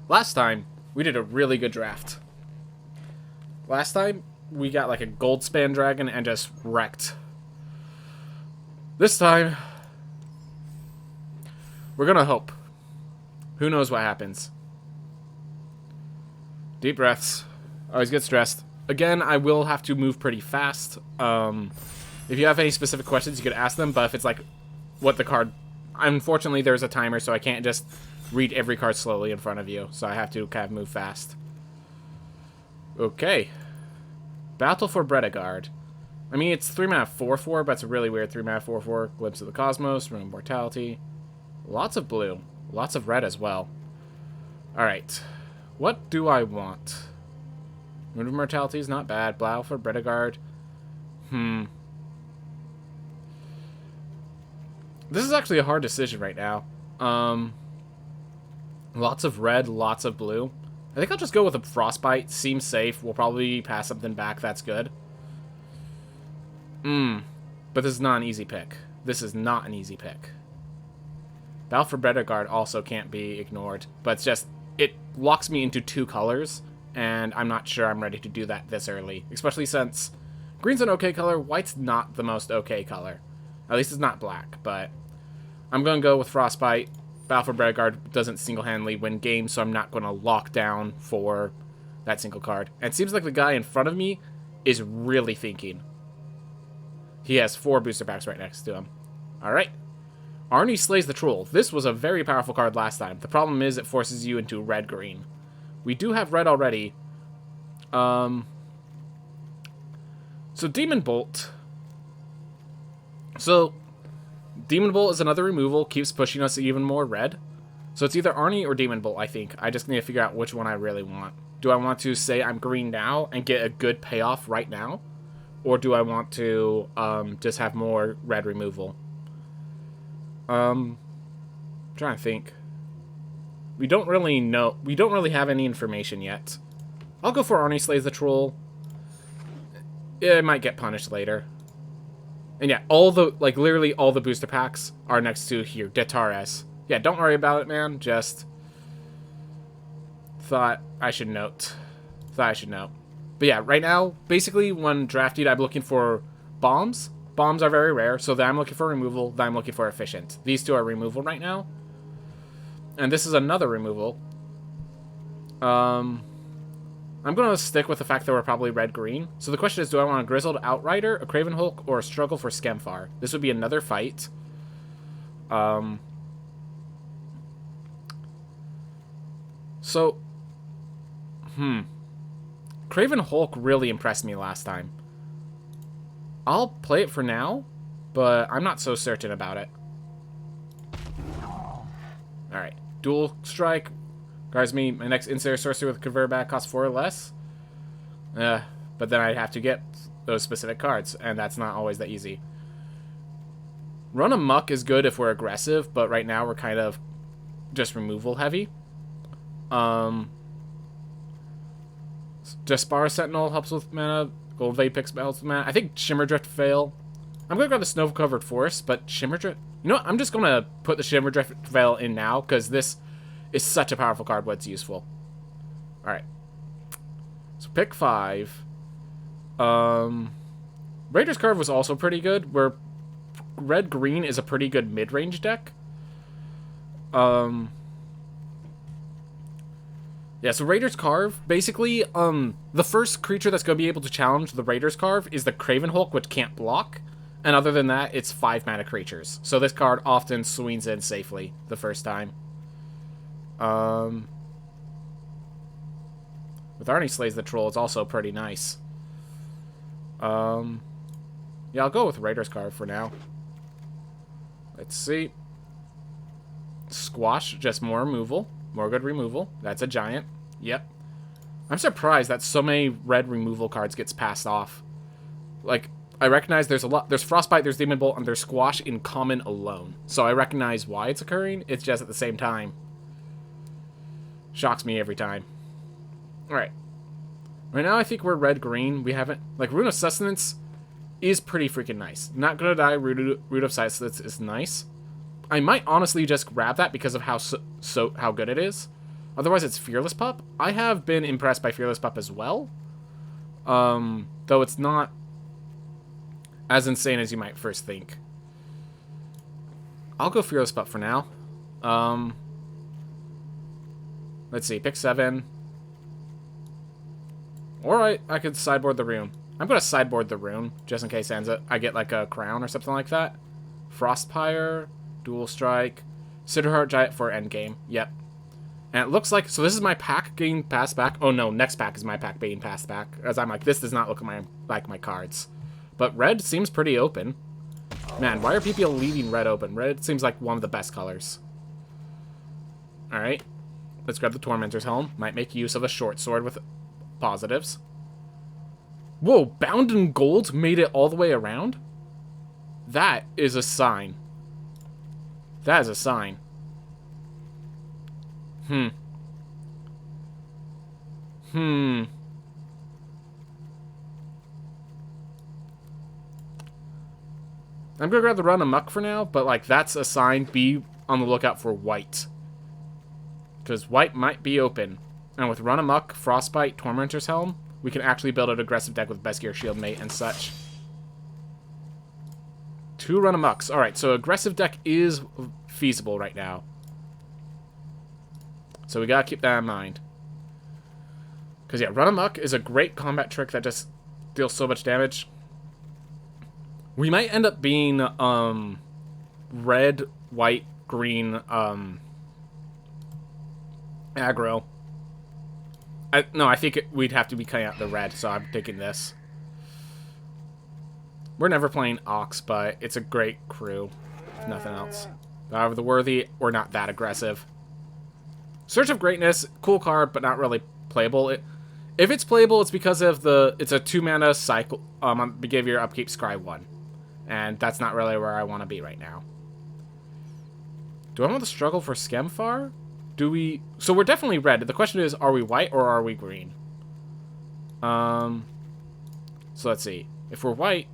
Last time, we did a really good draft. Last time, we got like a gold span dragon and just wrecked. This time, we're gonna hope. Who knows what happens? Deep breaths. Always get stressed. Again, I will have to move pretty fast. If you have any specific questions, you could ask them, but if it's like what the card... Unfortunately, there's a timer, so I can't just read every card slowly in front of you, so I have to kind of move fast. Okay. Battle for Bredegard. I mean, it's 3 mana 4/4, but it's a really weird 3 mana 4/4. Glimpse of the Cosmos, Room of Mortality. Lots of blue. Lots of red as well. Alright. What do I want? Room of Mortality is not bad. Battle for Bredegard. This is actually a hard decision right now. Lots of red, lots of blue. I think I'll just go with a Frostbite. Seems safe. We'll probably pass something back. That's good. But this is not an easy pick. This is not an easy pick. Battle for Bredegard also can't be ignored. But it's just... It locks me into 2 colors. And I'm not sure I'm ready to do that this early. Especially since green's an okay color. White's not the most okay color. At least it's not black. But I'm going to go with Frostbite. Battle for Bredegard doesn't single-handedly win games, so I'm not going to lock down for that single card. And it seems like the guy in front of me is really thinking. He has 4 booster packs right next to him. Alright. Arnie slays the troll. This was a very powerful card last time. The problem is it forces you into red-green. We do have red already. So Demon Bolt. So Demon Bolt is another removal, keeps pushing us even more red. So it's either Arnie or Demon Bolt, I think. I just need to figure out which one I really want. Do I want to say I'm green now and get a good payoff right now? Or do I want to just have more red removal? I'm trying to think. We don't really know. We don't really have any information yet. I'll go for Arnie Slays the Troll. It might get punished later. And yeah, all the, like, literally all the booster packs are next to here. Detares. Yeah, don't worry about it, man. Just thought I should note. But yeah, right now, basically, when drafted, I'm looking for bombs. Bombs are very rare, so then I'm looking for removal, then I'm looking for efficient. These 2 are removal right now. And this is another removal. I'm going to stick with the fact that we're probably red-green. So the question is, do I want a Grizzled Outrider, a Craven Hulk, or a Struggle for Skemfar? This would be another fight. Craven Hulk really impressed me last time. I'll play it for now, but I'm not so certain about it. Alright. Dual Strike. Guards me. My next Insect Sorcery with Convert back costs 4 or less. But then I'd have to get those specific cards, and that's not always that easy. Run Amok is good if we're aggressive, but right now we're kind of just removal heavy. Jaspara Sentinel helps with mana. Gold Veil picks helps with mana. I think Shimmerdrift fail. I'm going to grab the Snow-Covered Forest, but Shimmerdrift... You know what? I'm just going to put the Shimmerdrift Veil in now, because this is such a powerful card when it's useful. Alright. So pick 5. Raider's Carve was also pretty good, where red-green is a pretty good mid-range deck. Yeah, so Raider's Carve, basically, the first creature that's going to be able to challenge the Raider's Carve is the Craven Hulk, which can't block. And other than that, it's 5 mana creatures. So this card often swings in safely the first time. With Arnie Slays the Troll, it's also pretty nice. Yeah, I'll go with Raider's Carve for now. Let's see. Squash, just more removal. More good removal. That's a giant. Yep. I'm surprised that so many red removal cards gets passed off. Like, I recognize there's a lot. There's Frostbite, there's Demon Bolt, and there's Squash in common alone. So I recognize why it's occurring. It's just at the same time. Shocks me every time. Alright. Right now I think we're red-green. We haven't... Like, Rune of Sustenance is pretty freaking nice. Not gonna die. Root of Sustenance is nice. I might honestly just grab that because of how good it is. Otherwise, it's Fearless Pup. I have been impressed by Fearless Pup as well. Though it's not as insane as you might first think. I'll go Fearless Pup for now. Let's see, pick 7. Or I could sideboard the rune. I'm going to sideboard the rune, just in case I get like a crown or something like that. Frostpire, Dual Strike, Cinderheart Giant for endgame. Yep. And it looks like, so this is my pack getting passed back. Oh no, next pack is my pack being passed back. As I'm like, this does not look like my cards. But red seems pretty open. Man, why are people leaving red open? Red seems like one of the best colors. Alright. Let's grab the Tormentor's Helm. Might make use of a short sword with positives. Whoa, Bound in Gold made it all the way around? That is a sign. That is a sign. I'm gonna grab the Run Amok for now, but like that's a sign. Be on the lookout for white. Because white might be open. And with Run Amok, Frostbite, Tormentor's Helm, we can actually build an aggressive deck with Best Gear Shield Mate and such. 2 Run Amoks. Alright, so aggressive deck is feasible right now. So we gotta keep that in mind. Because yeah, Run Amok is a great combat trick that just deals so much damage. We might end up being red, white, green aggro. I think we'd have to be cutting out the red, so I'm taking this. We're never playing Ox, but it's a great crew, if nothing else. However, the Worthy, we're not that aggressive. Search of Greatness, cool card, but not really playable. If it's playable, it's because of it's a 2-mana cycle. Give your upkeep scry 1. And that's not really where I want to be right now. Do I want to struggle for Skemfar? So we're definitely red. The question is, are we white or are we green? So let's see. If we're white,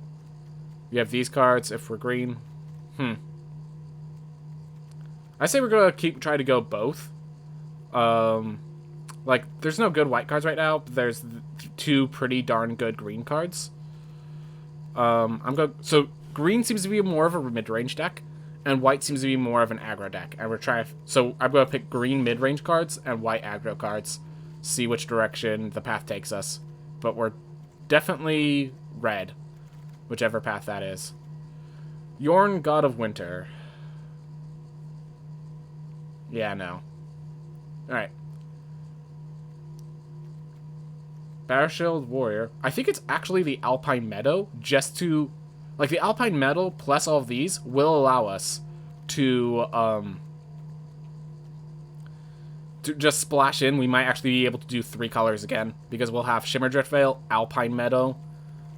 we have these cards. If we're green, I say we're gonna try to go both. Like there's no good white cards right now, but there's 2 pretty darn good green cards. So green seems to be more of a mid-range deck, and white seems to be more of an aggro deck. And so I'm gonna pick green mid-range cards and white aggro cards. See which direction the path takes us. But we're definitely red, whichever path that is. Yorn, God of Winter. Yeah, no. Alright. Battlefield Warrior. I think it's actually the Alpine Meadow, just to... Like, the Alpine Meadow plus all of these will allow us to just splash in. We might actually be able to do 3 colors again, because we'll have Shimmer Driftveil, Alpine Meadow.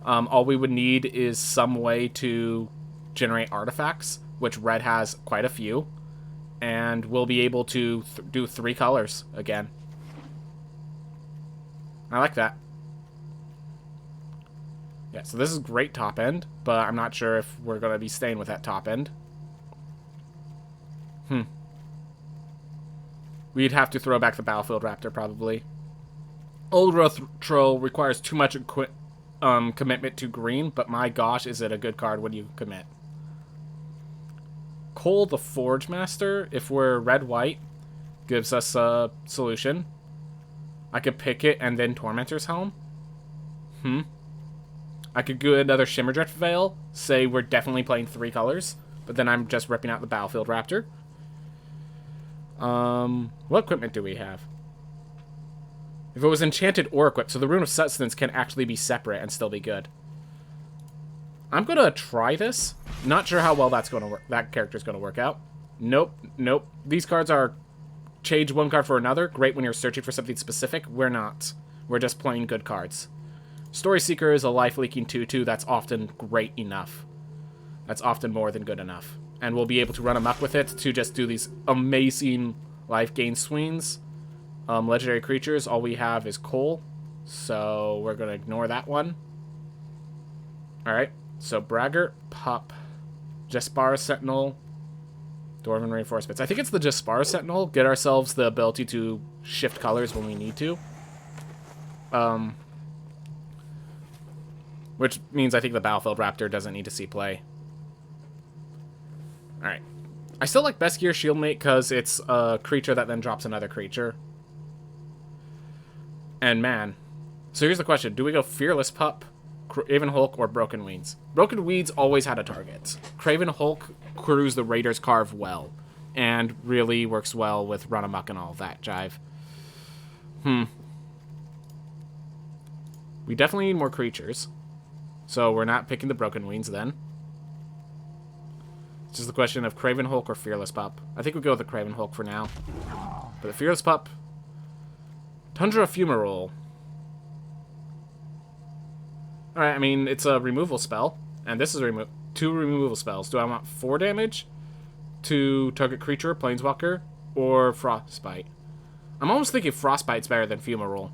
All we would need is some way to generate artifacts, which red has quite a few, and we'll be able to do 3 colors again. I like that. Yeah, so this is great top end, but I'm not sure if we're going to be staying with that top end. We'd have to throw back the Battlefield Raptor, probably. Old Growth Troll requires too much commitment to green, but my gosh, is it a good card when you commit. Cole the Forge Master, if we're red-white, gives us a solution. I could pick it and then Tormentor's Helm. I could do another Shimmer Driftveil, say we're definitely playing 3 colors, but then I'm just ripping out the Battlefield Raptor. What equipment do we have? If it was enchanted or equipped, so the Rune of Sustenance can actually be separate and still be good. I'm gonna try this. Not sure how well that's gonna work. That character's gonna work out. Nope. These cards are change one card for another. Great when you're searching for something specific. We're not. We're just playing good cards. Story Seeker is a life-leaking 2/2. That's often great enough. That's often more than good enough. And we'll be able to run amok with it to just do these amazing life gain swings. Legendary creatures, all we have is Cole. So we're going to ignore that one. Alright, so Braggart, Pup, Jespara Sentinel, Dwarven Reinforcements. I think it's the Jaspar Sentinel. Get ourselves the ability to shift colors when we need to. Which means I think the Battlefield Raptor doesn't need to see play. Alright. I still like Beskir Shieldmate because it's a creature that then drops another creature. And man. So here's the question. Do we go Fearless Pup, Craven Hulk, or Broken Weeds? Broken Weeds always had a target. Craven Hulk crews the Raider's Carve well. And really works well with Run Amok and all that jive. We definitely need more creatures. So we're not picking the Broken Wings then. It's just the question of Craven Hulk or Fearless Pup. I think we go with the Craven Hulk for now. But the Fearless Pup... Tundra Fumarole. Alright, I mean, it's a removal spell. And this is two removal spells. Do I want 4 damage to target creature, Planeswalker, or Frostbite? I'm almost thinking Frostbite's better than Fumarole.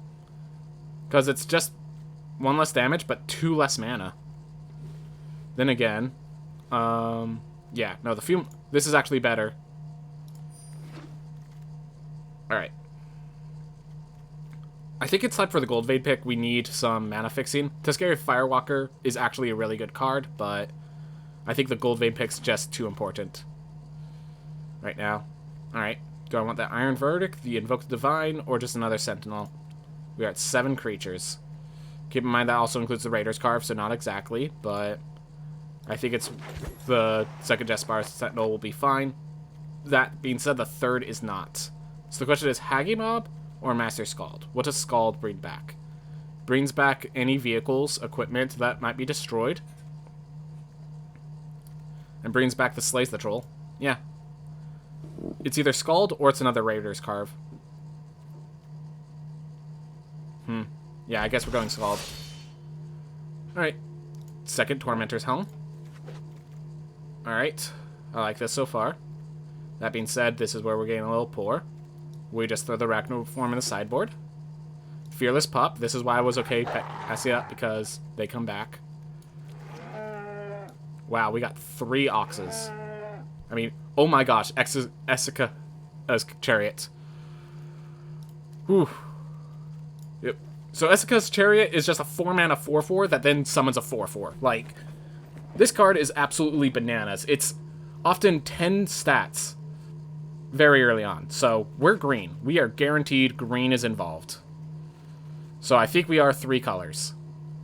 Because it's just 1 less damage, but 2 less mana. Then again, yeah, no, this is actually better. Alright. I think it's time for the Goldvade pick. We need some mana fixing. Tuscarora Firewalker is actually a really good card, but I think the Goldvade pick's just too important right now. Alright, do I want that Iron Verdict, the Invoke the Divine, or just another Sentinel? We are at 7 creatures. Keep in mind that also includes the Raider's Carve, so not exactly, but I think it's the second Jaspar Sentinel will be fine. That being said, the third is not. So the question is Hagimob or Master Scald? What does Scald bring back? Brings back any vehicles, equipment that might be destroyed. And brings back the Slays the Troll. Yeah. It's either Scald or it's another Raider's Carve. Yeah, I guess we're going Scald. Alright. Second Tormentor's Helm. Alright. I like this so far. That being said, this is where we're getting a little poor. We just throw the Arachno form in the sideboard. Fearless Pup. This is why I was okay passing up, because they come back. Wow, we got 3 Oxes. I mean, oh my gosh, Essica's Chariot. Whew. Yep. So Essica's Chariot is just a 4-mana 4/4 that then summons a 4/4. Like, this card is absolutely bananas. It's often 10 stats very early on. So we're green. We are guaranteed green is involved. So I think we are 3 colors.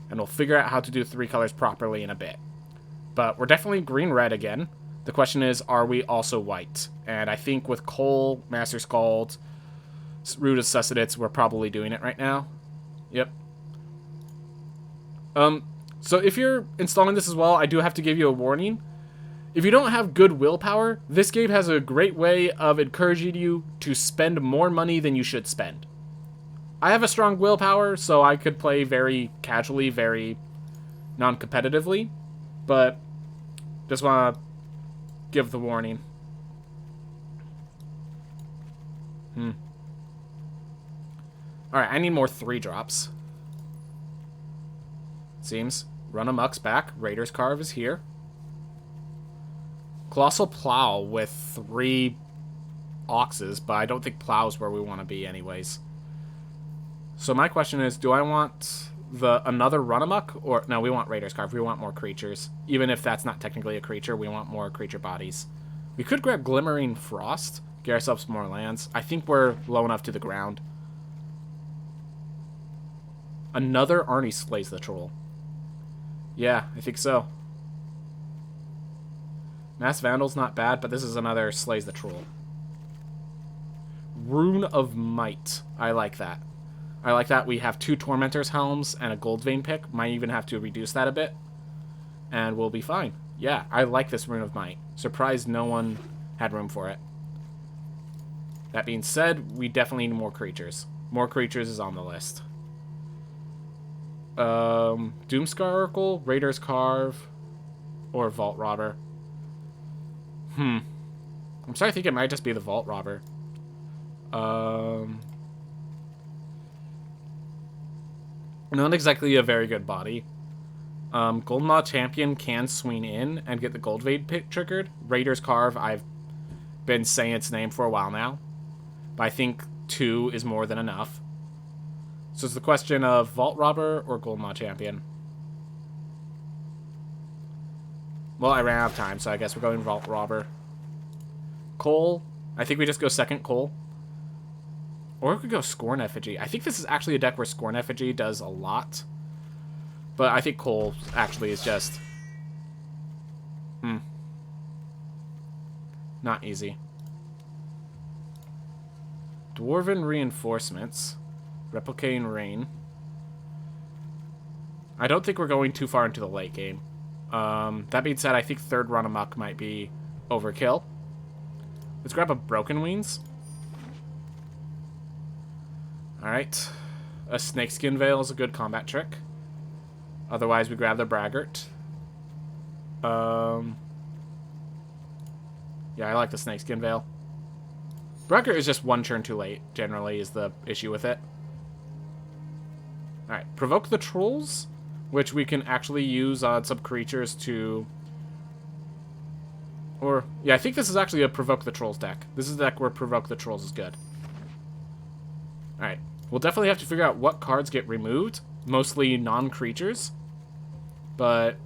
And we'll figure out how to do 3 colors properly in a bit. But we're definitely green-red again. The question is, are we also white? And I think with Cole, Master Scald, Root of Sussudits, we're probably doing it right now. Yep. So if you're installing this as well, I do have to give you a warning. If you don't have good willpower, this game has a great way of encouraging you to spend more money than you should spend. I have a strong willpower, so I could play very casually, very non-competitively, but just want to give the warning. Alright, I need more 3-drops. Seems. Run Amok's back. Raider's Carve is here. Colossal Plow with 3 Oxes, but I don't think Plow's where we want to be anyways. So my question is, do I want another Run Amok? Or, no, we want Raider's Carve. We want more creatures. Even if that's not technically a creature, we want more creature bodies. We could grab Glimmering Frost, get ourselves more lands. I think we're low enough to the ground. Another Arnie Slays the Troll. Yeah, I think so. Mass Vandal's not bad, but this is another Slays the Troll. Rune of Might. I like that. I like that. We have 2 Tormentor's Helms and a Goldvein pick. Might even have to reduce that a bit. And we'll be fine. Yeah, I like this Rune of Might. Surprised no one had room for it. That being said, we definitely need more creatures. More creatures is on the list. Doomscar Oracle, Raider's Carve, or Vault Robber. I'm starting to think it might just be the Vault Robber. Not exactly a very good body. Golden Maw Champion can swing in and get the Goldvade pick triggered. Raider's Carve, I've been saying its name for a while now. But I think 2 is more than enough. So it's the question of Vault Robber or Gold Maw Champion. Well, I ran out of time, so I guess we're going Vault Robber. Cole. I think we just go second Cole. Or we could go Scorn Effigy. I think this is actually a deck where Scorn Effigy does a lot. But I think Cole actually is just... not easy. Dwarven Reinforcements. Replicating Rain. I don't think we're going too far into the late game. That being said, I think third Run Amok might be overkill. Let's grab a Broken Wings. Alright. A Snakeskin Veil is a good combat trick. Otherwise, we grab the Braggart. Yeah, I like the Snakeskin Veil. Braggart is just one turn too late, generally, is the issue with it. Alright, Provoke the Trolls, which we can actually use on some creatures to... Or, yeah, I think this is actually a Provoke the Trolls deck. This is a deck where Provoke the Trolls is good. Alright, we'll definitely have to figure out what cards get removed. Mostly non-creatures. But...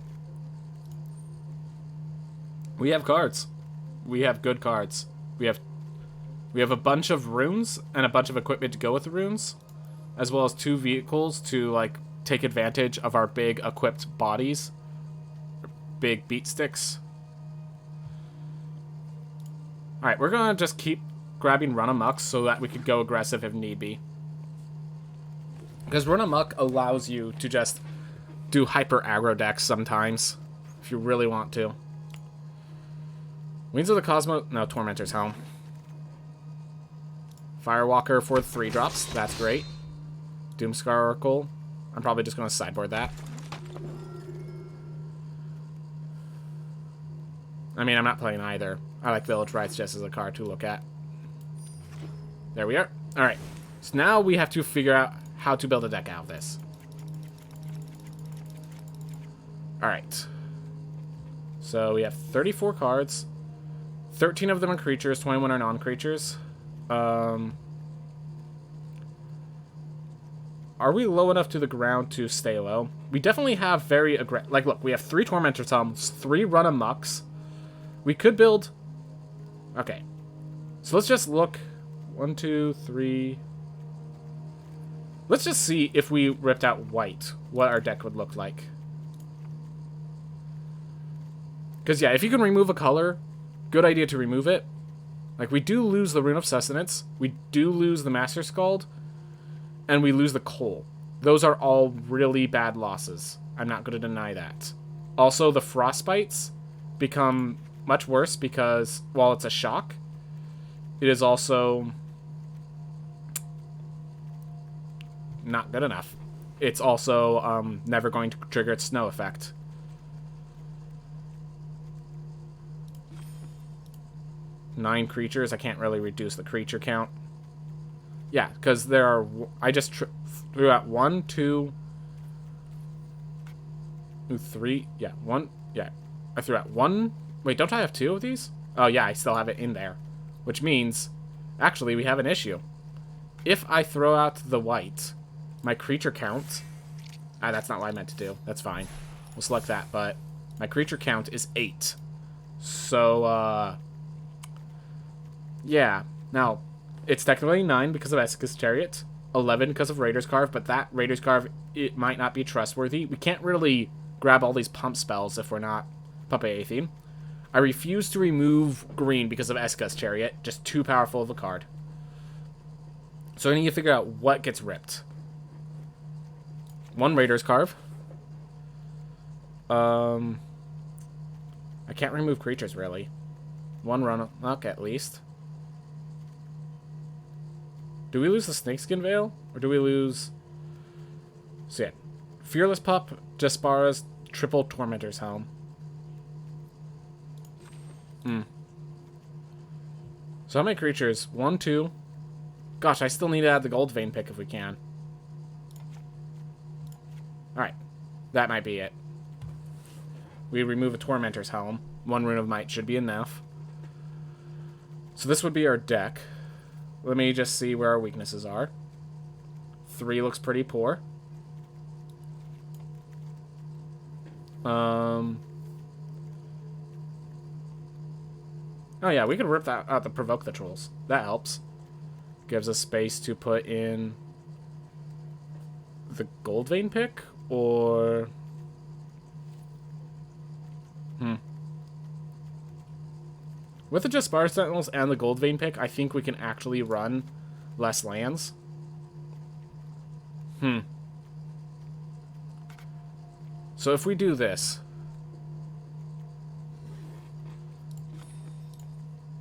we have cards. We have good cards. We have a bunch of runes and a bunch of equipment to go with the runes. As well as 2 vehicles to, like, take advantage of our big equipped bodies. Big beat sticks. Alright, we're gonna just keep grabbing Run Amok so that we could go aggressive if need be. Because Run Amok allows you to just do hyper aggro decks sometimes. If you really want to. Wings of the Cosmos... no, Tormentor's Helm. Firewalker for 3 drops. That's great. Doomscar Oracle. I'm probably just going to sideboard that. I mean, I'm not playing either. I like Village Rites just as a card to look at. There we are. Alright. So now we have to figure out how to build a deck out of this. Alright. So we have 34 cards. 13 of them are creatures, 21 are non-creatures. Are we low enough to the ground to stay low? We definitely have very aggressive... like, look, we have 3 Tormentor's Helms, 3 Run Amoks. We could build... okay. So let's just look. 1, 2, 3... let's just see if we ripped out white, what our deck would look like. Because, yeah, if you can remove a color, good idea to remove it. Like, we do lose the Rune of Sustenance. We do lose the Master Scald. And we lose the Coal. Those are all really bad losses. I'm not going to deny that. Also, the Frostbites become much worse because, while it's a shock, it is also not good enough. It's also never going to trigger its snow effect. Nine creatures. I can't really reduce the creature count. Yeah, because there are... I just threw out 1, 2, 3... yeah, 1... yeah. I threw out 1... wait, don't I have 2 of these? Oh, yeah, I still have it in there. Which means... actually, we have an issue. If I throw out the white, my creature count... that's not what I meant to do. That's fine. We'll select that, but... my creature count is 8. So, yeah. Now... it's technically 9 because of Esika's Chariot, 11 because of Raider's Carve, but that Raider's Carve, it might not be trustworthy. We can't really grab all these pump spells if we're not Puppet Athene. I refuse to remove green because of Esika's Chariot, just too powerful of a card. So I need to figure out what gets ripped. 1 Raider's Carve. I can't remove creatures, really. 1 Run Amok, at least. Do we lose the Snakeskin Veil? Or do we lose... so yeah. Fearless Pup, Jaspara's triple Tormentor's Helm. So how many creatures? 1, 2. Gosh, I still need to add the Gold Vein pick if we can. Alright. That might be it. We remove a Tormentor's Helm. 1 Rune of Might should be enough. So this would be our deck. Let me just see where our weaknesses are. 3 looks pretty poor. Oh yeah, we could rip that out to provoke the trolls. That helps. Gives us space to put in the gold vein pick, or... With the just Bar Sentinels and the gold vein pick, I think we can actually run less lands. So if we do this,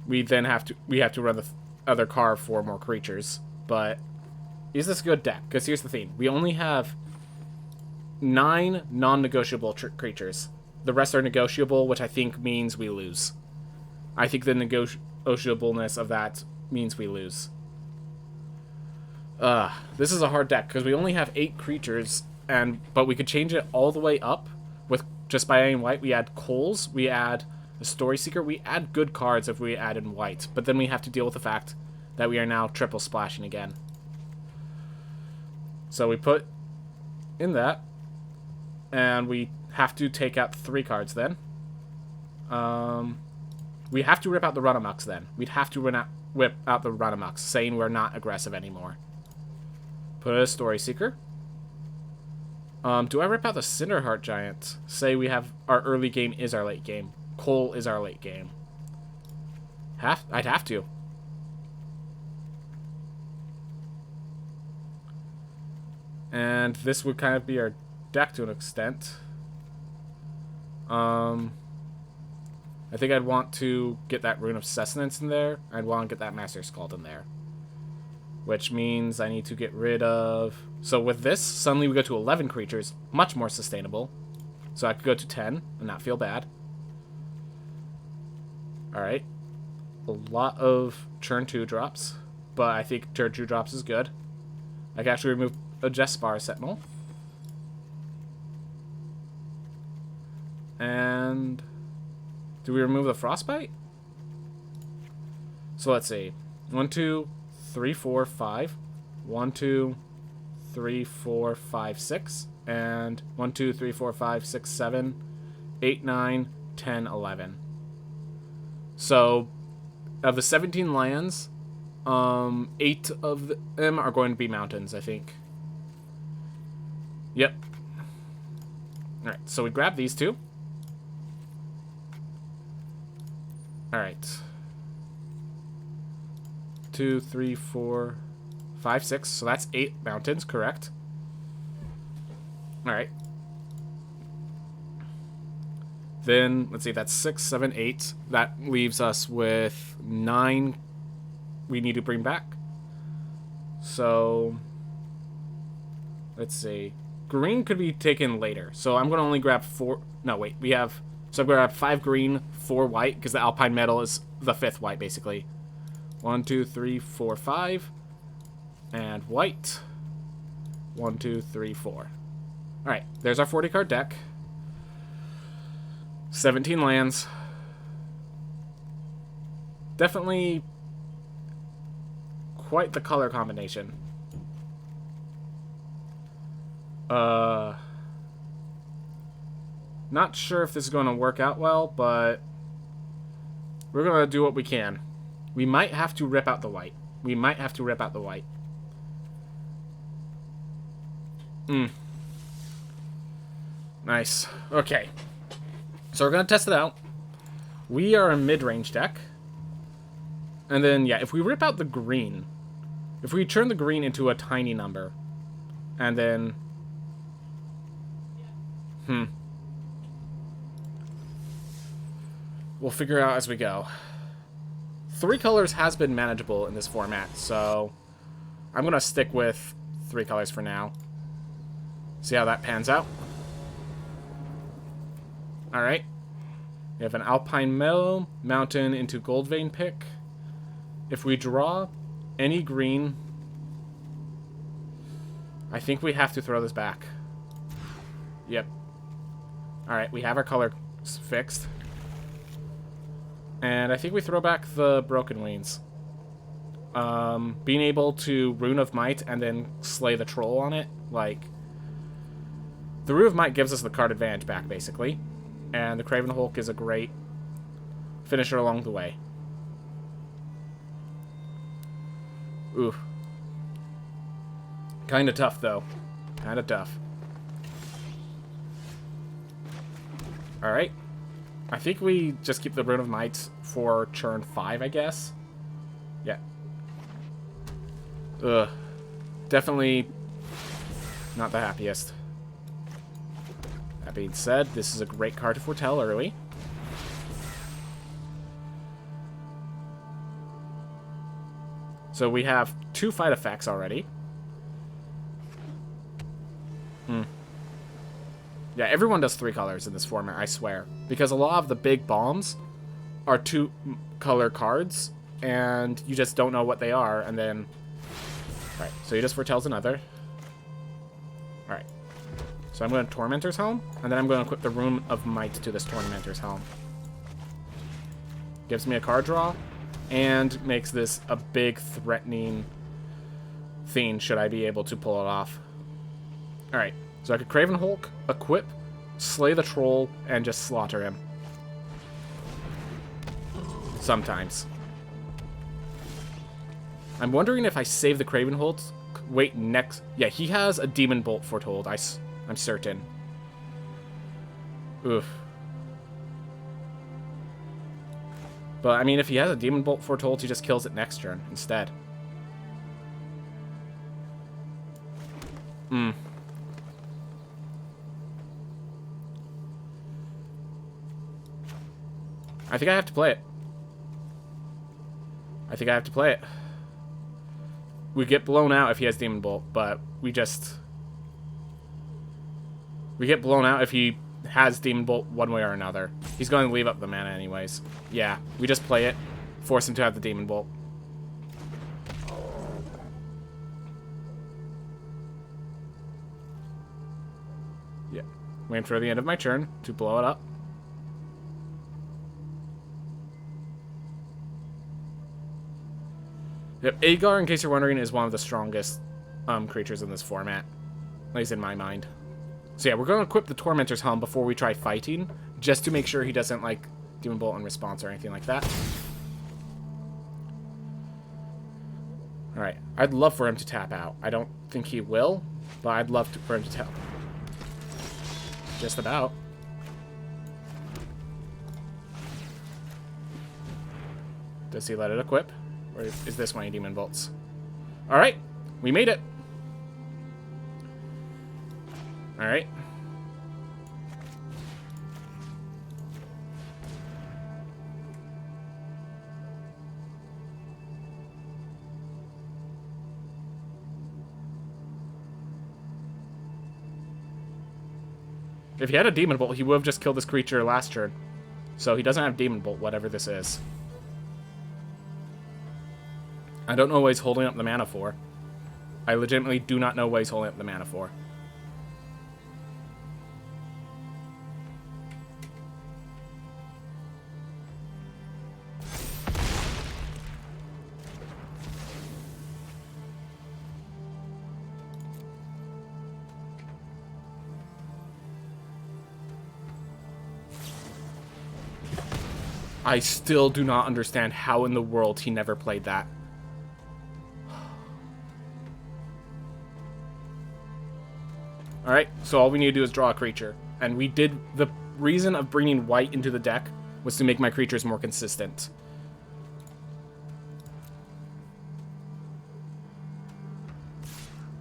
we have to run the other card for more creatures. But is this a good deck? Because here's the thing: we only have 9 non-negotiable creatures. The rest are negotiable, which I think means we lose. I think the negotiableness of that means we lose. This is a hard deck because we only have 8 creatures, but we could change it all the way up with just by adding white. We add Coals, we add a Story Seeker, we add good cards if we add in white, but then we have to deal with the fact that we are now triple splashing again. So we put in that, and we have to take out 3 cards then. We have to rip out the Runamucks then. We'd have to whip out the Runamucks, saying we're not aggressive anymore. Put a Story Seeker. Do I rip out the Cinderheart Giant? Say we have our early game is our late game. Coal is our late game. I'd have to. And this would kind of be our deck to an extent. I think I'd want to get that Rune of Sustenance in there. I'd want to get that Master Scald in there. Which means I need to get rid of... So with this, suddenly we go to 11 creatures. Much more sustainable. So I could go to 10 and not feel bad. Alright. A lot of turn 2 drops. But I think turn 2 drops is good. I can actually remove a Jespar Sentinel. And... do we remove the Frostbite? So let's see. 1, 2, 3, 4, 5. 1, 2, 3, 4, 5, 6. And 1, 2, 3, 4, 5, 6, 7, 8, 9, 10, 11. So, of the 17 lands, 8 of them are going to be mountains, I think. Yep. Alright, so we grab these 2. Alright. 2, 3, 4, 5, 6. So that's 8 mountains, correct? Alright. Then, let's see, that's 6, 7, 8. That leaves us with 9 we need to bring back. So, let's see. Green could be taken later. So I'm going to only grab 4. No, wait. We have... So I'm going to grab 5 green, 4 white, because the Alpine Metal is the 5th white, basically. 1, 2, 3, 4, 5. And white. 1, 2, 3, 4. Alright, there's our 40-card deck. 17 lands. Definitely quite the color combination. Not sure if this is going to work out well, but we're going to do what we can. We might have to rip out the white. We might have to rip out the white. Nice. Okay. So we're going to test it out. We are a mid-range deck. And then, yeah, if we rip out the green, if we turn the green into a tiny number, and then... We'll figure it out as we go. 3 colors has been manageable in this format, so I'm going to stick with 3 colors for now. See how that pans out. Alright. We have an Alpine Meadow, Mountain into Gold Vein pick. If we draw any green, I think we have to throw this back. Yep. Alright, we have our color fixed. And I think we throw back the Broken Wings. Being able to Rune of Might and then slay the troll on it, like... The Rune of Might gives us the card advantage back, basically. And the Craven Hulk is a great finisher along the way. Oof. Kinda tough, though. Kinda tough. Alright. I think we just keep the Rune of Might for turn 5, I guess. Yeah. Ugh. Definitely not the happiest. That being said, this is a great card to foretell early. So we have 2 fight effects already. Yeah, everyone does 3 colors in this format, I swear. Because a lot of the big bombs are 2 color cards, and you just don't know what they are, and then... Alright, so he just foretells another. Alright. So I'm going to Tormentor's Helm, and then I'm going to equip the Rune of Might to this Tormentor's Helm. Gives me a card draw, and makes this a big threatening thing should I be able to pull it off. Alright, so I could Craven Hulk, equip, slay the troll, and just slaughter him. Sometimes. I'm wondering if I save the Craven Hulk. Wait, next... Yeah, he has a Demon Bolt foretold, I'm certain. Oof. But, I mean, if he has a Demon Bolt foretold, he just kills it next turn instead. I think I have to play it. I think I have to play it. We get blown out if he has Demon Bolt, but we just... We get blown out if he has Demon Bolt one way or another. He's going to leave up the mana anyways. Yeah, we just play it. Force him to have the Demon Bolt. Yeah. Waiting for the end of my turn to blow it up. Yep, Agar, in case you're wondering, is one of the strongest creatures in this format. At least in my mind. So yeah, we're going to equip the Tormentor's Helm before we try fighting, just to make sure he doesn't, like, Demon Bolt in response or anything like that. Alright, I'd love for him to tap out. I don't think he will, but I'd love for him to tap. Just about. Does he let it equip? Or is this one Demon Bolts? Alright, we made it. Alright. If he had a Demon Bolt, he would have just killed this creature last turn. So he doesn't have Demon Bolt, whatever this is. I don't know what he's holding up the mana for. I legitimately do not know what he's holding up the mana for. I still do not understand how in the world he never played that. Alright, so all we need to do is draw a creature. And we did... The reason of bringing white into the deck was to make my creatures more consistent.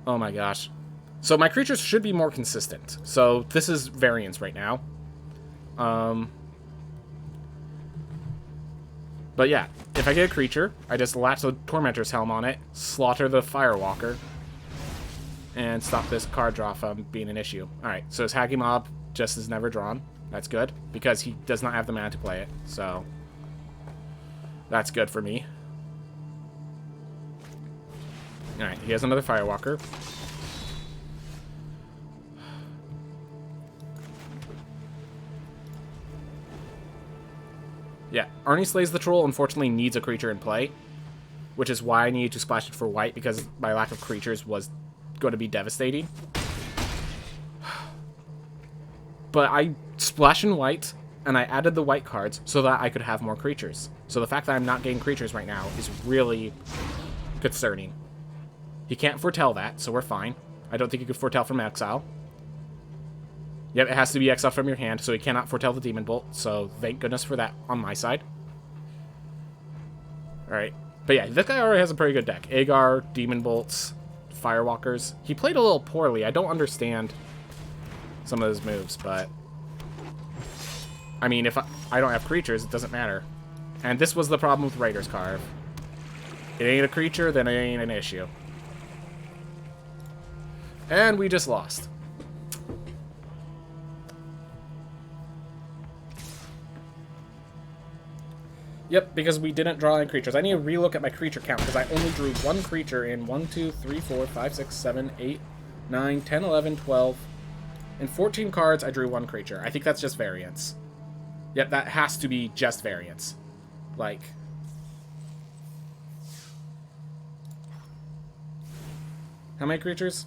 Oh my gosh. So my creatures should be more consistent. So this is variance right now. But yeah, if I get a creature, I just latch the Tormentor's Helm on it, slaughter the Firewalker, and stop this card draw from being an issue. Alright, so his Hacking Mob just is never drawn. That's good, because he does not have the mana to play it, so that's good for me. Alright, he has another Firewalker. Yeah, Arnie Slays the Troll unfortunately needs a creature in play, which is why I needed to splash it for white, because my lack of creatures was going to be devastating. But I splashed in white, and I added the white cards so that I could have more creatures. So the fact that I'm not getting creatures right now is really concerning. He can't foretell that, so we're fine. I don't think he could foretell from exile. Yep, it has to be exile from your hand, so he cannot foretell the Demon Bolt, so thank goodness for that on my side. Alright. But yeah, this guy already has a pretty good deck. Agar, Demon Bolts, Firewalkers. He played a little poorly. I don't understand some of his moves, but I mean, if I don't have creatures, it doesn't matter. And this was the problem with Raiders Carve. It ain't a creature, then it ain't an issue. And we just lost. Yep, because we didn't draw any creatures. I need to relook at my creature count, because I only drew one creature in 1, 2, 3, 4, 5, 6, 7, 8, 9, 10, 11, 12. In 14 cards, I drew one creature. I think that's just variance. Yep, that has to be just variance. Like, how many creatures?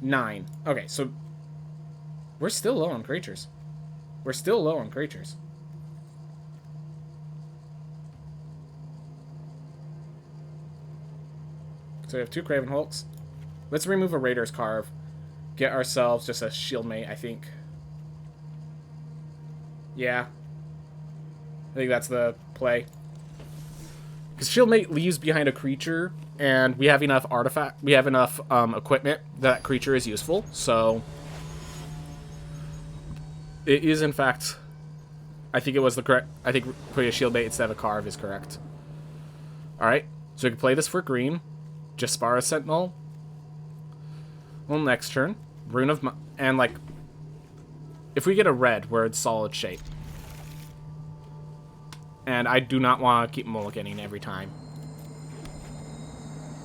9. Okay, so we're still low on creatures. We're still low on creatures. So we have 2 Craven Hulks. Let's remove a Raider's Carve. Get ourselves just a Shieldmate, I think. Yeah. I think that's the play. Because Shieldmate leaves behind a creature, and we have enough we have enough equipment that creature is useful, so it is in fact, I think it was the correct, I think putting a Shieldmate instead of a Carve is correct. Alright, so we can play this for green. Jaspara Sentinel. Well, next turn, Rune of and like, if we get a red, we're in solid shape. And I do not want to keep mulliganing every time.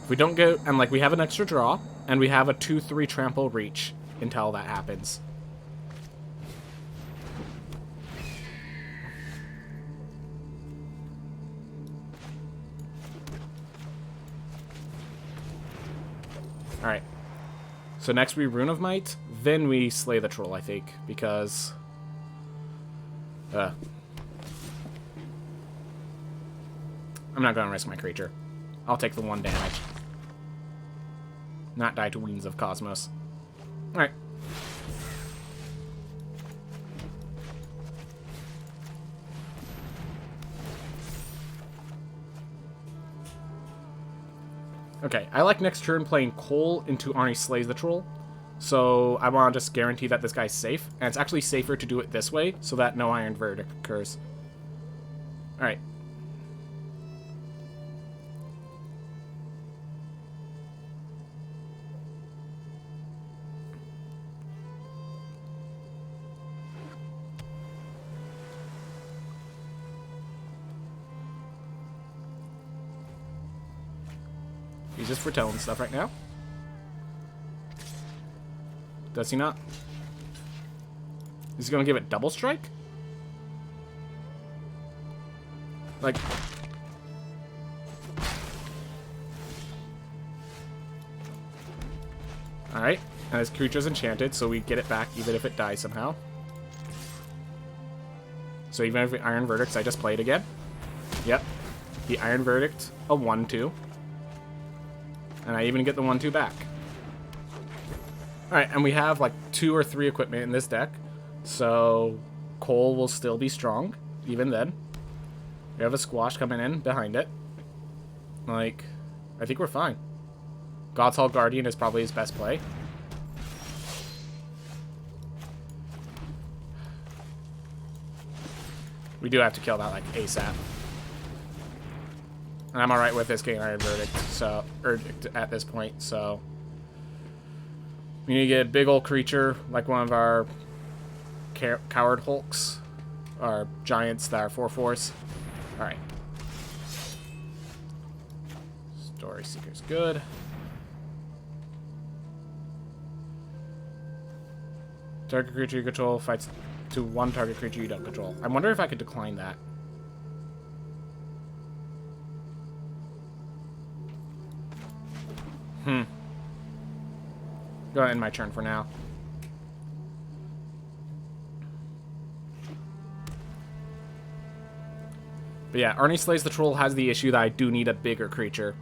If we don't get, and like we have an extra draw, and we have a 2/3 trample reach until that happens. Alright. So next we Rune of Might, then we slay the troll, I think, because I'm not going to risk my creature. I'll take the 1 damage. Not die to Wings of Cosmos. Alright. Okay, I like next turn playing Cole into Arnie Slays the Troll. So I want to just guarantee that this guy's safe. And it's actually safer to do it this way so that no Iron Verdict occurs. Alright. He's just foretelling stuff right now. Does he not? Is he going to give it double strike? Like, alright. And his creature's enchanted, so we get it back even if it dies somehow. So even if we Iron Verdicts, I just play it again. Yep. The Iron Verdict, a 1/2. And I even get the 1/2 back. Alright, and we have like 2 or 3 equipment in this deck. So Cole will still be strong, even then. We have a Squash coming in behind it. Like, I think we're fine. God's Hall Guardian is probably his best play. We do have to kill that like ASAP. And I'm alright with this getting Iron Verdict, so, at this point, so. We need to get a big old creature, like one of our Coward Hulks, our giants that are 4/4s. Alright. Story Seeker's good. Target creature you control fights to 1 target creature you don't control. I wonder if I could decline that. Go ahead and end my turn for now. But yeah, Arnie Slays the Troll has the issue that I do need a bigger creature.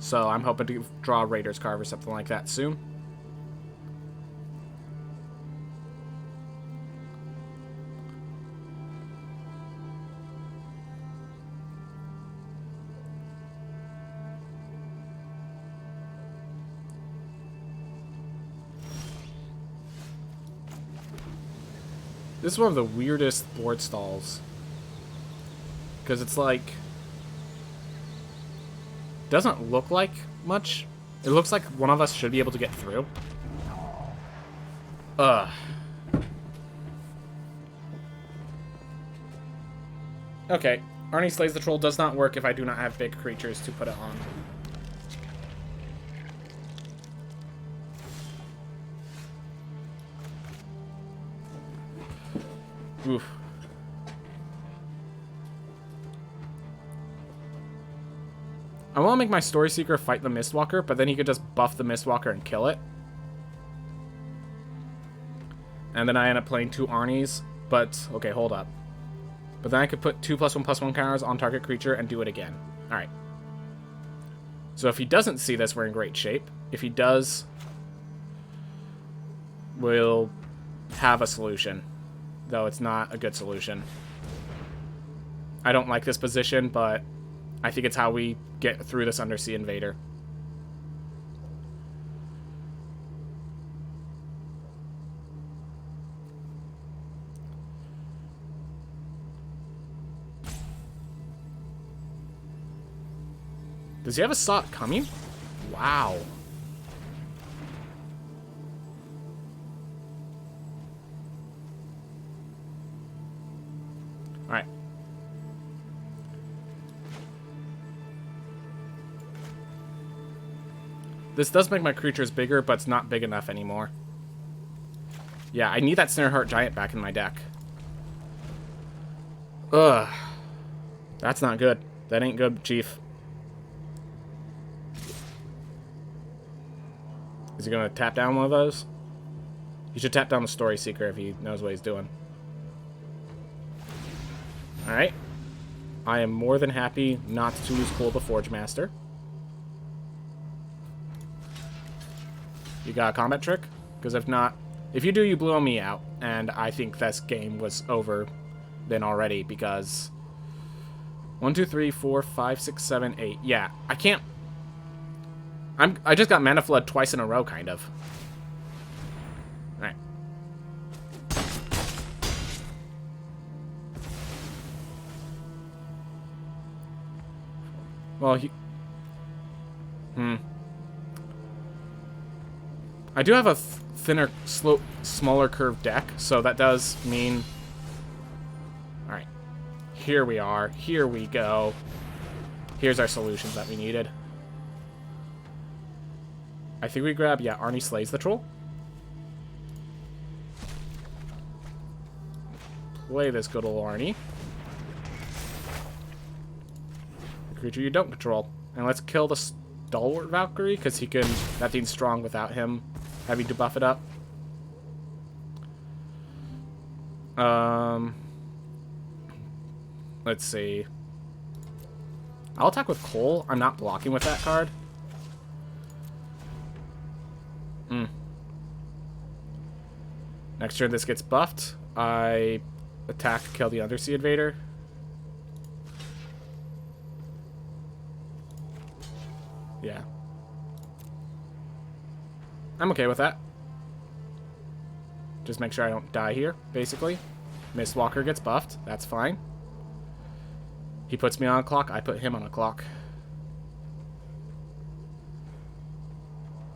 So I'm hoping to draw a Raider's Carve or something like that soon. This is one of the weirdest board stalls. Because it's like... doesn't look like much. It looks like one of us should be able to get through. Ugh. Okay. Arnie Slays the Troll does not work if I do not have big creatures to put it on. Oof. I want to make my Story Seeker fight the Mistwalker, but then he could just buff the Mistwalker and kill it. And then I end up playing 2 Arnies, but... okay, hold up. But then I could put 2+1/+1 counters on target creature and do it again. Alright. So if he doesn't see this, we're in great shape. If he does, we'll have a solution. Though it's not a good solution. I don't like this position, but I think it's how we get through this Undersea Invader. Does he have a Sot coming? Wow. Alright. This does make my creatures bigger, but it's not big enough anymore. Yeah, I need that Snareheart Giant back in my deck. Ugh. That's not good. That ain't good, Chief. Is he going to tap down one of those? He should tap down the Story Seeker if he knows what he's doing. Alright. I am more than happy not to lose Cole the Forge Master. You got a combat trick? Because if not, if you do, you blew me out. And I think this game was over then already because 1, 2, 3, 4, 5, 6, 7, 8. Yeah, I can't. I just got Mana Flood twice in a row, kind of. Alright. Well, I do have a thinner, smaller curved deck, so that does mean... Alright. Here we are. Here we go. Here's our solutions that we needed. I think we grab, yeah, Arnie Slays the Troll. Play this good old Arnie. The creature you don't control. And let's kill the Stalwart Valkyrie, because he can, that thing's strong without him having to buff it up. Let's see. I'll attack with Cole. I'm not blocking with that card. Next turn this gets buffed. I attack, kill the Undersea Invader. Yeah. I'm okay with that. Just make sure I don't die here, basically. Mistwalker gets buffed. That's fine. He puts me on a clock. I put him on a clock.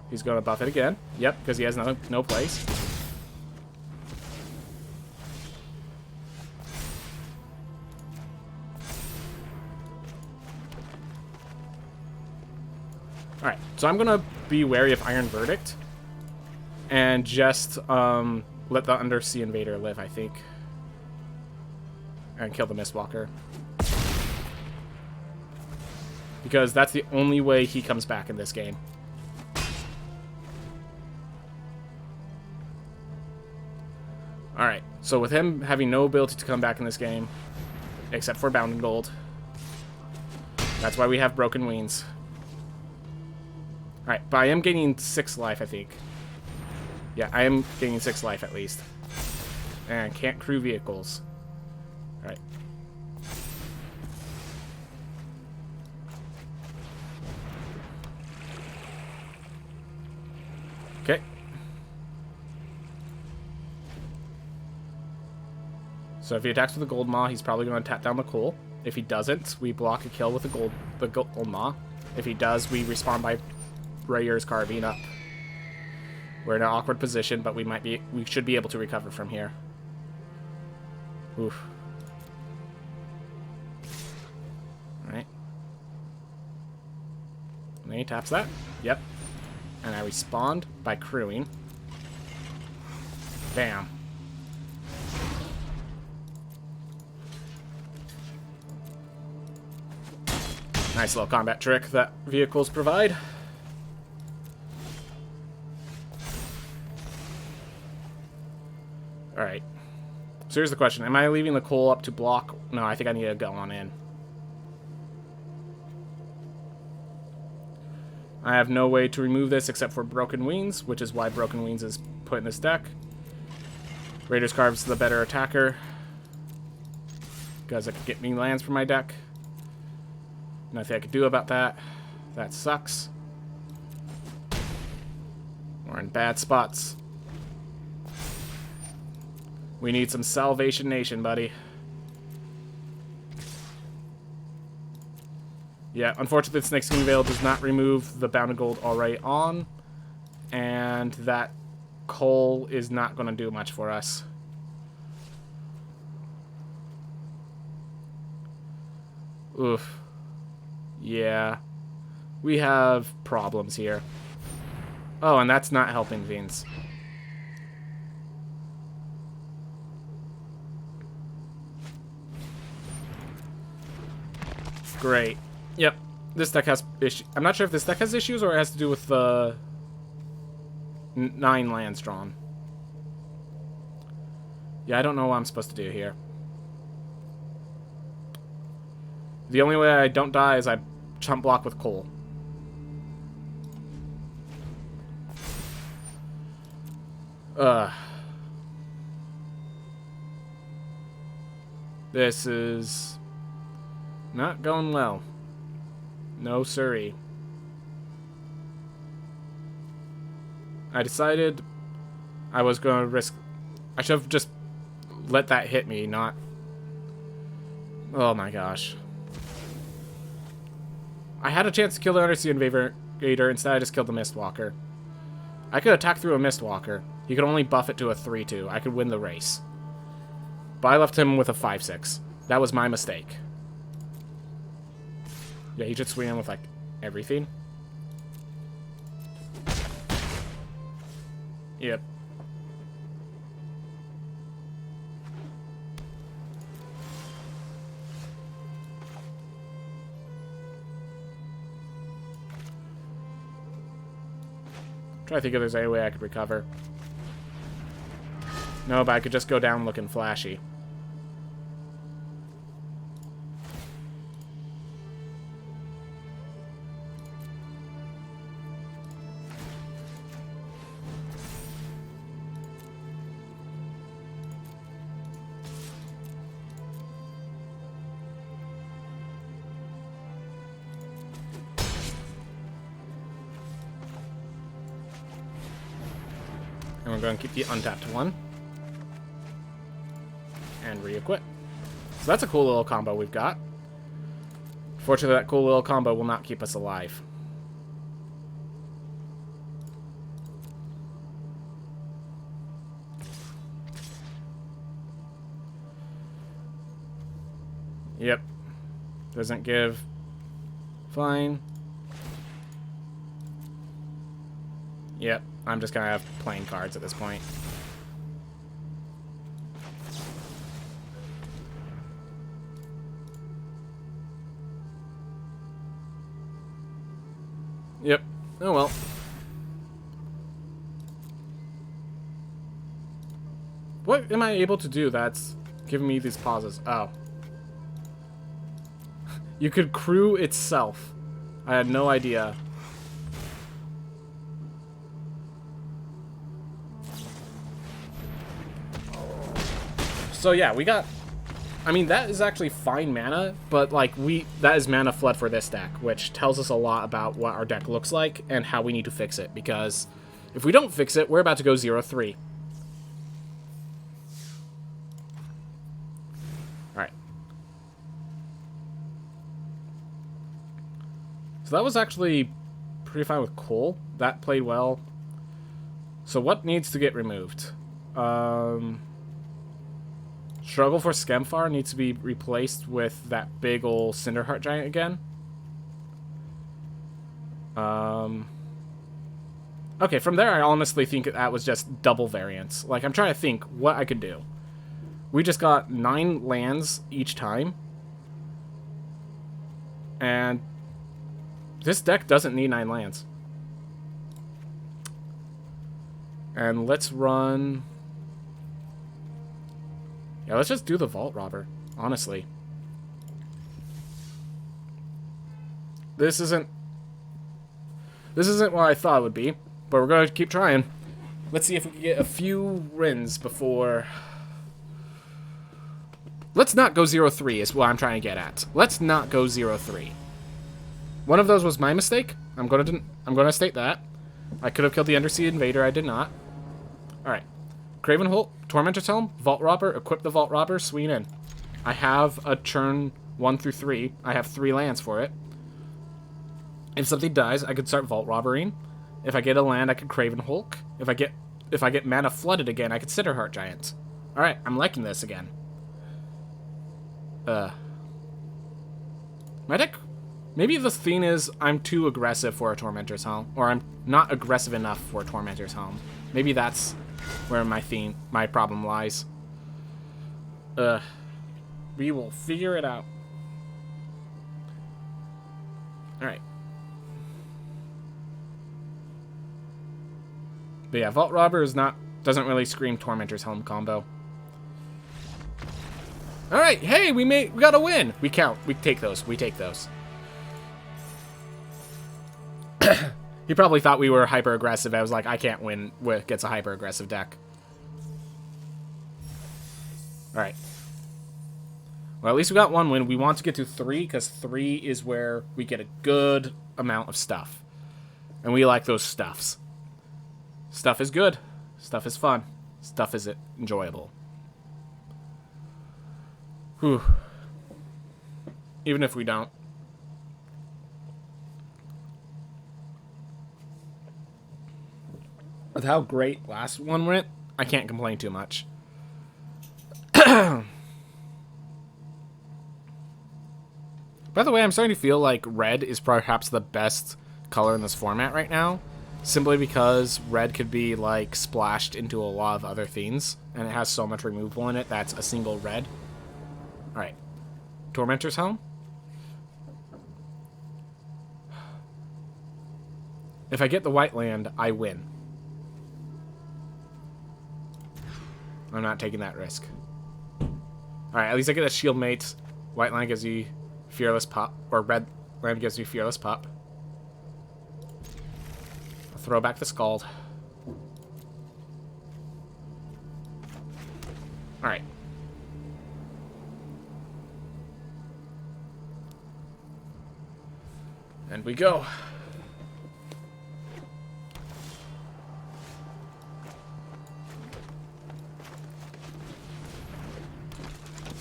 He's going to buff it again. Yep, because he has no place. Alright, so I'm going to be wary of Iron Verdict. And just let the Undersea Invader live, I think. And kill the Mistwalker. Because that's the only way he comes back in this game. Alright, so with him having no ability to come back in this game, except for Bound in Gold, that's why we have Broken Wings. Alright, but I am gaining 6 life, I think. Yeah, I am gaining 6 life at least. And can't crew vehicles. Alright. Okay. So if he attacks with a Gold Maw, he's probably going to tap down the coal. If he doesn't, we block a kill with the Gold Maw. If he does, we respawn by Rayur's Carbine up. We're in an awkward position, but we should be able to recover from here. Oof. Alright. And then he taps that. Yep. And I respawned by crewing. Bam. Nice little combat trick that vehicles provide. Alright. So here's the question. Am I leaving the coal up to block? No, I think I need to go on in. I have no way to remove this except for Broken Wings, which is why Broken Wings is put in this deck. Raider's Carve's the better attacker, because it could get me lands from my deck. Nothing I could do about that. That sucks. We're in bad spots. We need some Salvation Nation, buddy. Yeah, unfortunately, the Snake Skin Veil does not remove the Bound in Gold already on, and that coal is not going to do much for us. Oof. Yeah. We have problems here. Oh, and that's not helping Fiends. Great. Yep. This deck has issues. I'm not sure if this deck has issues or it has to do with the 9 lands drawn. Yeah, I don't know what I'm supposed to do here. The only way I don't die is I chump block with coal. This is not going well. No siree. I decided I was going to risk... I should have just let that hit me, not... Oh my gosh. I had a chance to kill the Undersea Invader, instead I just killed the Mistwalker. I could attack through a Mistwalker. He could only buff it to a 3-2. I could win the race. But I left him with a 5-6. That was my mistake. Yeah, he should swing in with, like, everything. Yep. Try to think if there's any way I could recover. No, but I could just go down looking flashy. And we're going to keep the untapped one. And re-equip. So that's a cool little combo we've got. Fortunately, that cool little combo will not keep us alive. Yep. Doesn't give. Fine. Yep. I'm just gonna have playing cards at this point. Yep. Oh well. What am I able to do that's giving me these pauses? Oh. You could crew itself. I had no idea. So yeah, we got... I mean, that is actually fine mana, but like that is mana flood for this deck, which tells us a lot about what our deck looks like and how we need to fix it, because if we don't fix it, we're about to go 0-3. Alright. So that was actually pretty fine with Cole. That played well. So what needs to get removed? Struggle for Skemfar needs to be replaced with that big ol' Cinderheart Giant again. Okay, from there I honestly think that was just double variance. Like, I'm trying to think what I could do. We just got 9 lands each time. And this deck doesn't need 9 lands. And let's run... Yeah, let's just do the Vault Robber, honestly. This isn't what I thought it would be, but we're going to keep trying. Let's see if we can get a few wins before... Let's not go 0-3 is what I'm trying to get at. Let's not go 0-3. One of those was my mistake. I'm gonna state that. I could have killed the Undersea Invader. I did not. Alright. Craven Holt, Tormentor's Helm, Vault Robber, equip the Vault Robber, swing in. I have a turn 1 through 3. I have 3 lands for it. If something dies, I could start Vault Robbering. If I get a land, I could Craven Hulk. If I get mana flooded again, I could Cinderheart Giant. Alright, I'm liking this again. My deck... Maybe the thing is I'm too aggressive for a Tormentor's Helm. Or I'm not aggressive enough for a Tormentor's Helm. Maybe that's where my problem lies. We will figure it out. Alright. But yeah, Vault Robber doesn't really scream Tormentor's Helm combo. Alright, hey, we got a win! We count. We take those. We take those. He probably thought we were hyper-aggressive. I was like, I can't win against a hyper-aggressive deck. Alright. Well, at least we got 1 win. We want to get to 3, because 3 is where we get a good amount of stuff. And we like those stuffs. Stuff is good. Stuff is fun. Stuff is enjoyable. Whew. Even if we don't. With how great last one went, I can't complain too much. By the way, I'm starting to feel like red is perhaps the best color in this format right now. Simply because red could be, like, splashed into a lot of other things. And it has so much removal in it that's a single red. Alright. Tormentor's Helm? If I get the white land, I win. I'm not taking that risk. Alright, at least I get a shield mate. White land gives me Fearless Pup. Or red land gives me Fearless Pup. I'll throw back the Scald. Alright. And we go.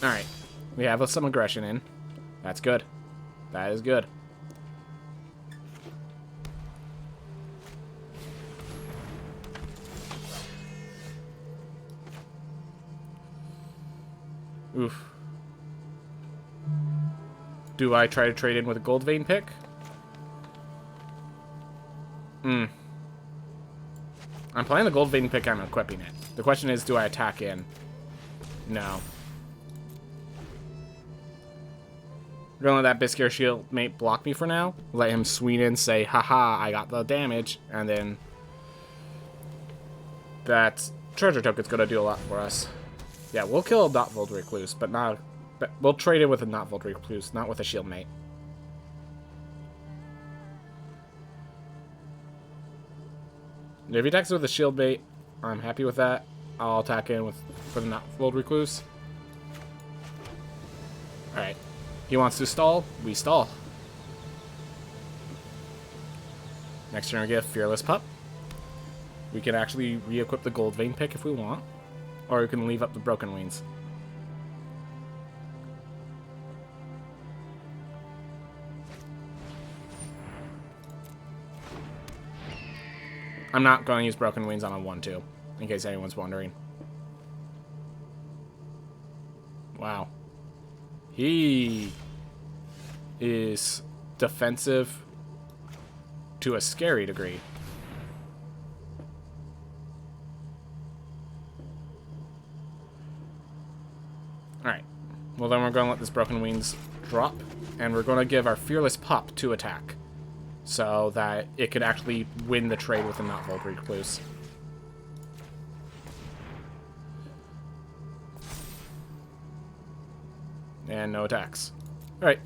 Alright. We have some aggression in. That's good. That is good. Oof. Do I try to trade in with a Gold Vein pick? I'm playing the Gold Vein pick, I'm equipping it. The question is, do I attack in? No. We're gonna let that Biscare Shield mate block me for now. Let him swing in, say, haha, I got the damage, and then that treasure token's gonna do a lot for us. Yeah, we'll kill a Notvold Recluse, but not... But we'll trade it with a Notvold Recluse, not with a Shield Mate. If he attacks with a Shield Mate, I'm happy with that. I'll attack in for the Notvold Recluse. Alright. He wants to stall, we stall. Next turn we get Fearless Pup. We can actually re-equip the Gold Vein pick if we want. Or we can leave up the Broken Wings. I'm not going to use Broken Wings on a 1-2, in case anyone's wondering. Wow. He is defensive to a scary degree. Alright. Well, then we're going to let this Broken Wings drop, and we're going to give our Fearless Pup 2 attack, so that it could actually win the trade with a Notvold Recluse. And no attacks. Alright.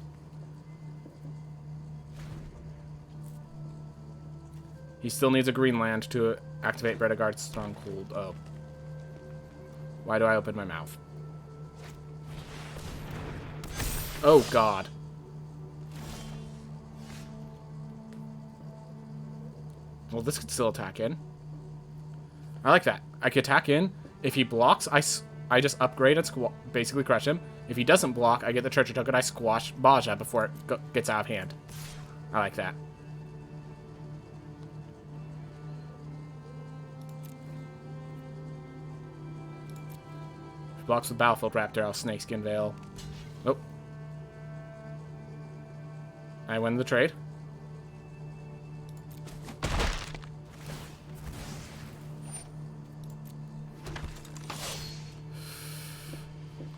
He still needs a green land to activate Bredegard's Stronghold. Oh. Why do I open my mouth? Oh, God. Well, this could still attack in. I like that. I could attack in. If he blocks, I just upgrade and basically crush him. If he doesn't block, I get the treasure token. I squash Baja before it gets out of hand. I like that. If he blocks with Battlefield Raptor, I'll Snakeskin Veil. Nope. I win the trade.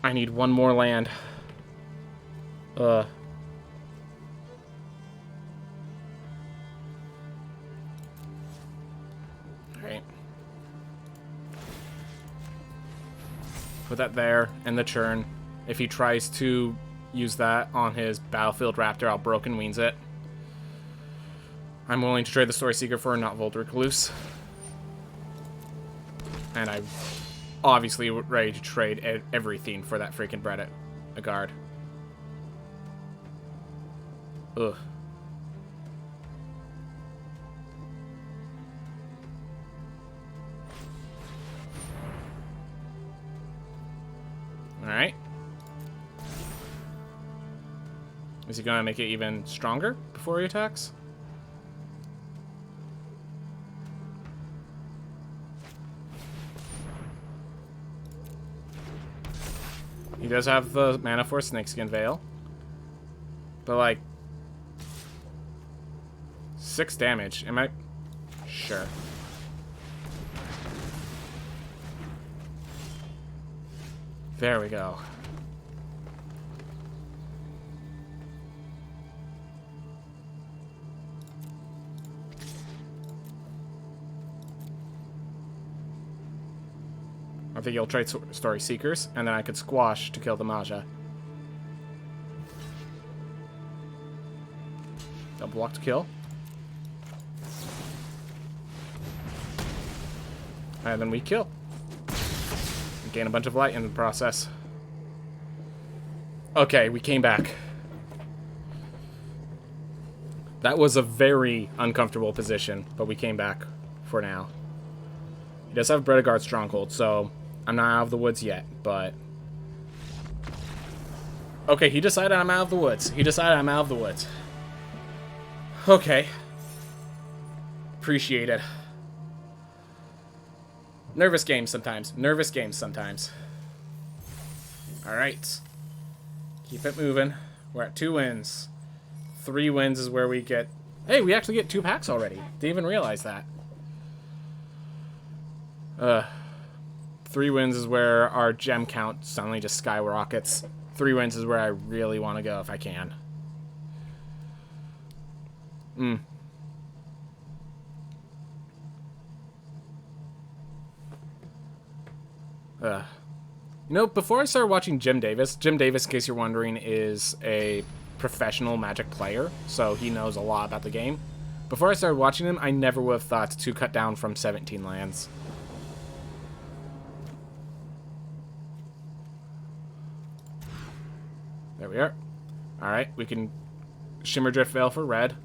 I need one more land. Alright. Put that there, and the churn. If he tries to use that on his Battlefield Raptor, I'll Broken Wings it. I'm willing to trade the Story Seeker for a Notvold Recluse. And I'm obviously ready to trade everything for that freaking Bredegard. Ugh. Alright. Is he gonna make it even stronger before he attacks? He does have the mana for Snakeskin Veil. But, like, 6 damage. Am I? Sure. There we go. I think you'll trade Story Seekers, and then I could squash to kill the Maja. Double block to kill. And then we kill. We gain a bunch of light in the process. Okay, we came back. That was a very uncomfortable position, but we came back for now. He does have Bredegard's Stronghold, so I'm not out of the woods yet, but... Okay, he decided I'm out of the woods. He decided I'm out of the woods. Okay. Appreciate it. Nervous games sometimes. Nervous games sometimes. Alright. Keep it moving. We're at 2 wins. 3 wins is where we get... Hey, we actually get 2 packs already. Didn't even realize that. 3 wins is where our gem count suddenly just skyrockets. 3 wins is where I really want to go if I can. You know, before I started watching Jim Davis, in case you're wondering, is a professional Magic player, so he knows a lot about the game. Before I started watching him, I never would have thought to cut down from 17 lands. There we are. Alright, we can Shimmer Drift Veil for red.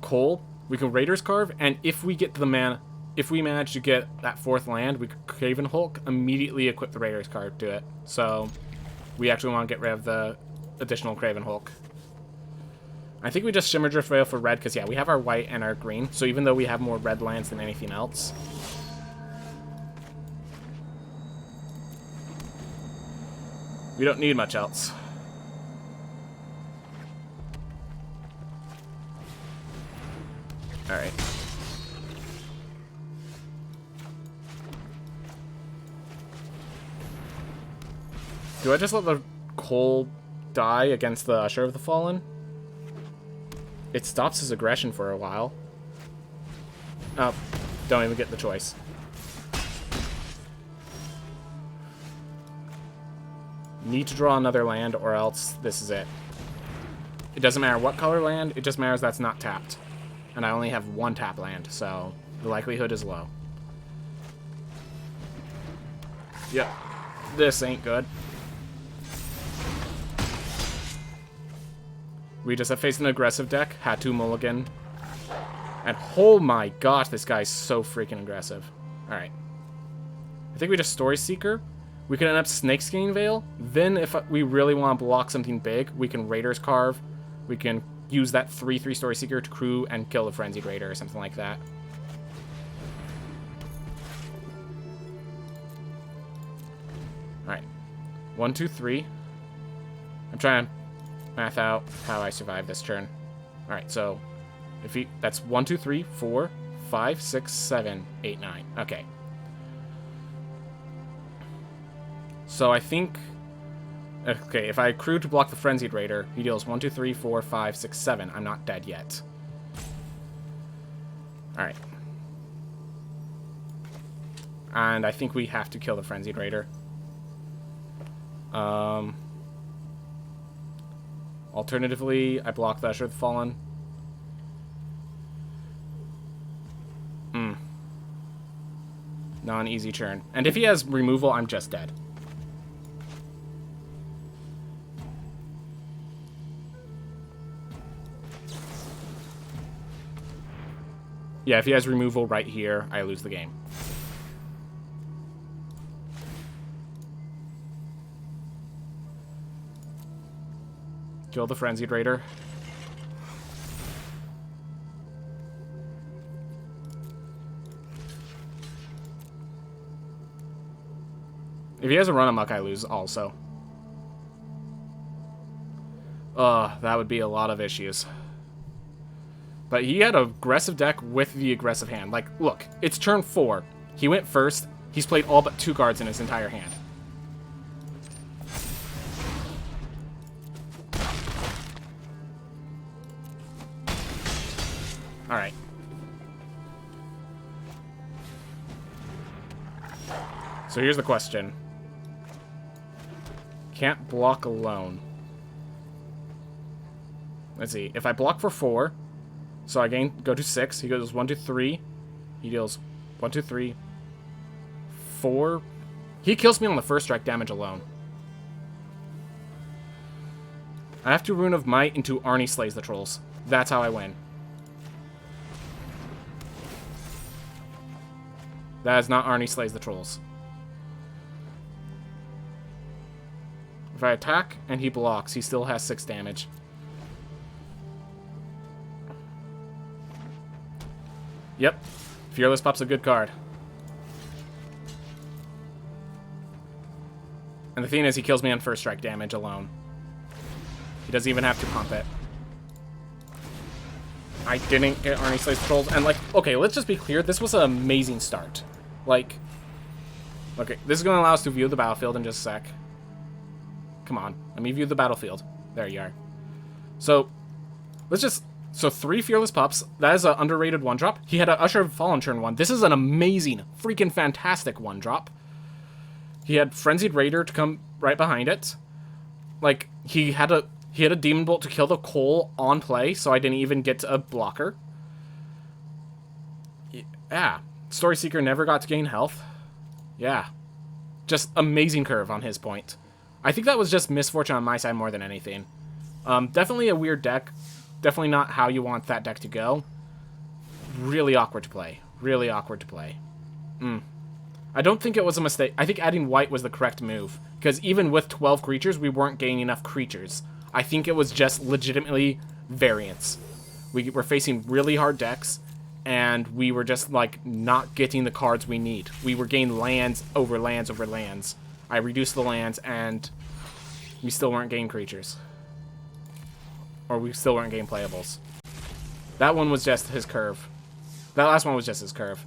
Coal. We can Raiders Carve, and if we get to the mana, if we manage to get that 4th land, we could Craven Hulk, immediately equip the Raiders Carve to it. So, we actually want to get rid of the additional Craven Hulk. I think we just Shimmer Drift Veil for red, because yeah, we have our white and our green, so even though we have more red lands than anything else, we don't need much else. Alright. Do I just let the coal die against the Usher of the Fallen? It stops his aggression for a while. Oh, don't even get the choice. Need to draw another land or else this is it. It doesn't matter what color land, it just matters that's not tapped. And I only have 1 tap land, so the likelihood is low. Yep. This ain't good. We just have faced an aggressive deck, had to mulligan. And oh my gosh, this guy's so freaking aggressive. Alright. I think we just Story Seeker. We can end up Snakeskin Veil. Then if we really want to block something big, we can Raiders Carve. We can use that 3/3 Story Seeker to crew and kill the Frenzied Raider or something like that. Alright. 1, 2, 3. I'm trying to math out how I survive this turn. Alright, so if he, that's 1, 2, 3, 4, 5, 6, 7, 8, 9. Okay. So I think... Okay, if I crew to block the Frenzied Raider, he deals 1, 2, 3, 4, 5, 6, 7. I'm not dead yet. Alright. And I think we have to kill the Frenzied Raider. Alternatively, I block the Usher of the Fallen. Not an easy turn. And if he has removal, I'm just dead. Yeah, if he has removal right here, I lose the game. Kill the Frenzied Raider. If he has a run amok, I lose also. That would be a lot of issues. But he had an aggressive deck with the aggressive hand. Like, look, it's turn 4. He went first. He's played all but 2 cards in his entire hand. Alright. So here's the question. Can't block alone. Let's see. If I block for 4... So I go to 6. He goes 1, 2, 3. He deals 1, 2, 3, 4. He kills me on the first strike damage alone. I have to Rune of Might into Arnie Slays the Trolls. That's how I win. That is not Arnie Slays the Trolls. If I attack and he blocks, he still has 6 damage. Yep. Fearless Pup's a good card. And the thing is, he kills me on first strike damage alone. He doesn't even have to pump it. I didn't get Arnie Slays the Trolls. And, like, okay, let's just be clear. This was an amazing start. Like, okay, this is going to allow us to view the battlefield in just a sec. Come on. Let me view the battlefield. There you are. So, let's just... So 3 Fearless Pups. That is an underrated 1-drop. He had an Usher of Fallen turn 1. This is an amazing, freaking fantastic 1-drop. He had Frenzied Raider to come right behind it. Like, he had a Demon Bolt to kill the Cole on play, so I didn't even get a blocker. Yeah. Story Seeker never got to gain health. Yeah. Just amazing curve on his point. I think that was just misfortune on my side more than anything. Definitely a weird deck. Definitely not how you want that deck to go. Really awkward to play. Really awkward to play. I don't think it was a mistake. I think adding white was the correct move. Because even with 12 creatures, we weren't gaining enough creatures. I think it was just legitimately variance. We were facing really hard decks, and we were just, like, not getting the cards we need. We were gaining lands over lands over lands. I reduced the lands, and we still weren't gaining creatures. Or we still weren't getting playables. That one was just his curve. That last one was just his curve.